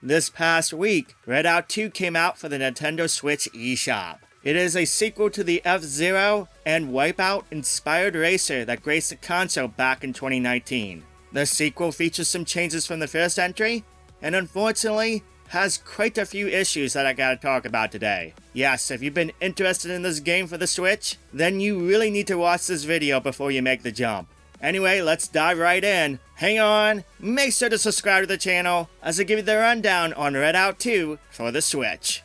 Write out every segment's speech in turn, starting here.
This past week, Redout 2 came out for the Nintendo Switch eShop. It is a sequel to the F-Zero and Wipeout inspired racer that graced the console back in 2019. The sequel features some changes from the first entry, and unfortunately, has quite a few issues that I gotta talk about today. Yes, if you've been interested in this game for the Switch, then you really need to watch this video before you make the jump. Anyway, let's dive right in. Hang on, make sure to subscribe to the channel as I give you the rundown on Redout 2 for the Switch.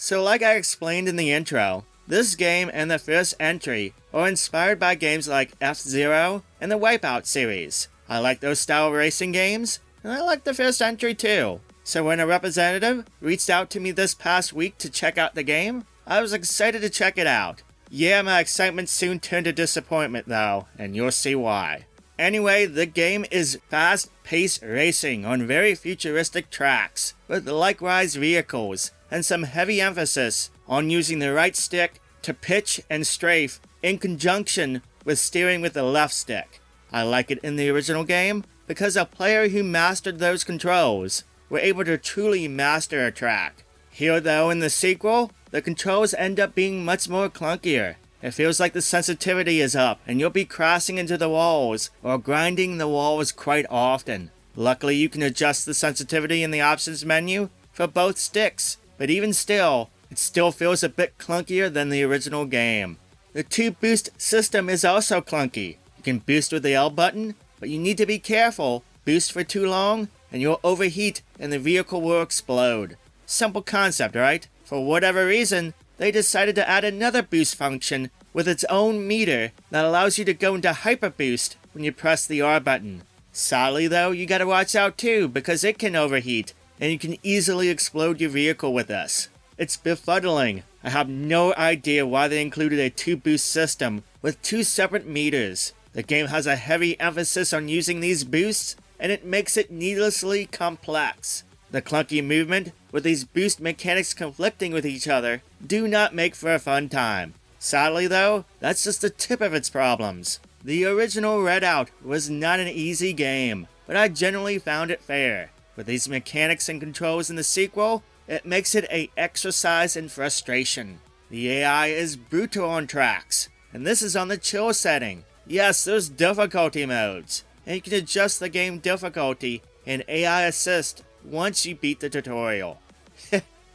So like I explained in the intro, this game and the first entry are inspired by games like F-Zero and the Wipeout series. I like those style of racing games, and I like the first entry too. So when a representative reached out to me this past week to check out the game, I was excited to check it out. Yeah, my excitement soon turned to disappointment though, and you'll see why. Anyway, the game is fast-paced racing on very futuristic tracks, with likewise vehicles, and some heavy emphasis on using the right stick to pitch and strafe in conjunction with steering with the left stick. I like it in the original game because a player who mastered those controls were able to truly master a track. Here though in the sequel, the controls end up being much more clunkier. It feels like the sensitivity is up and you'll be crashing into the walls or grinding the walls quite often. Luckily you can adjust the sensitivity in the options menu for both sticks, but even still, it still feels a bit clunkier than the original game. The 2-boost system is also clunky. You can boost with the L button, but you need to be careful. Boost for too long and you'll overheat and the vehicle will explode. Simple concept, right? For whatever reason, they decided to add another boost function with its own meter that allows you to go into hyper boost when you press the R button. Sadly though, you gotta watch out too because it can overheat and you can easily explode your vehicle with this. It's befuddling. I have no idea why they included a 2-boost system with 2 separate meters. The game has a heavy emphasis on using these boosts and it makes it needlessly complex. The clunky movement, with these boost mechanics conflicting with each other, do not make for a fun time. Sadly though, that's just the tip of its problems. The original Redout was not an easy game, but I generally found it fair. With these mechanics and controls in the sequel, it makes it an exercise in frustration. The AI is brutal on tracks, and this is on the chill setting. Yes, there's difficulty modes, and you can adjust the game difficulty and AI assist once you beat the tutorial.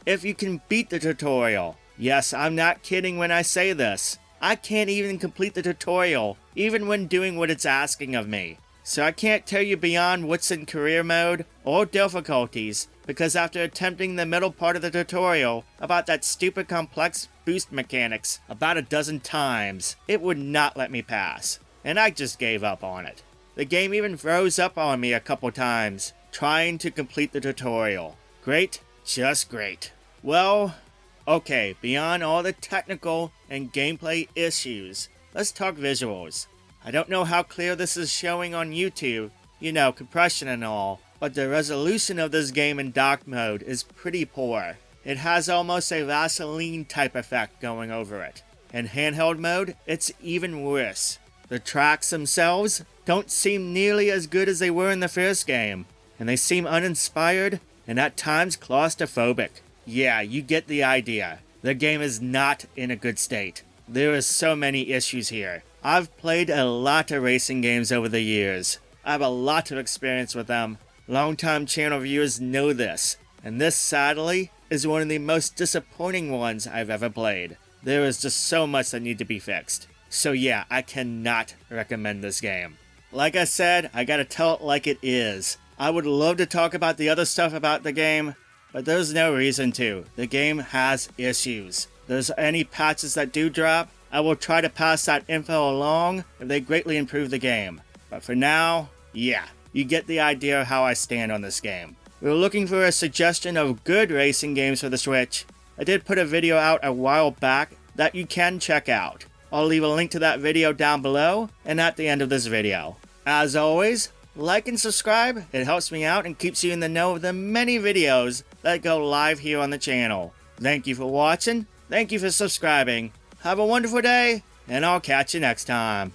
If you can beat the tutorial. Yes, I'm not kidding when I say this. I can't even complete the tutorial, even when doing what it's asking of me. So I can't tell you beyond what's in career mode or difficulties, because after attempting the middle part of the tutorial about that stupid complex boost mechanics about a dozen times, it would not let me pass, and I just gave up on it. The game even froze up on me a couple times, trying to complete the tutorial. Great, just great. Well, okay, beyond all the technical and gameplay issues, let's talk visuals. I don't know how clear this is showing on YouTube, you know, compression and all, but the resolution of this game in dock mode is pretty poor. It has almost a Vaseline type effect going over it. In handheld mode, it's even worse. The tracks themselves don't seem nearly as good as they were in the first game, and they seem uninspired and at times claustrophobic. Yeah, you get the idea. The game is not in a good state. There are so many issues here. I've played a lot of racing games over the years. I have a lot of experience with them. Longtime channel viewers know this, and this sadly is one of the most disappointing ones I've ever played. There is just so much that needs to be fixed. So yeah, I cannot recommend this game. Like I said, I gotta tell it like it is. I would love to talk about the other stuff about the game, but there's no reason to. The game has issues. If there's any patches that do drop, I will try to pass that info along if they greatly improve the game. But for now, yeah, you get the idea of how I stand on this game. We were looking for a suggestion of good racing games for the Switch. I did put a video out a while back that you can check out. I'll leave a link to that video down below and at the end of this video. As always, like and subscribe. It helps me out and keeps you in the know of the many videos that go live here on the channel. Thank you for watching, thank you for subscribing, have a wonderful day, and I'll catch you next time.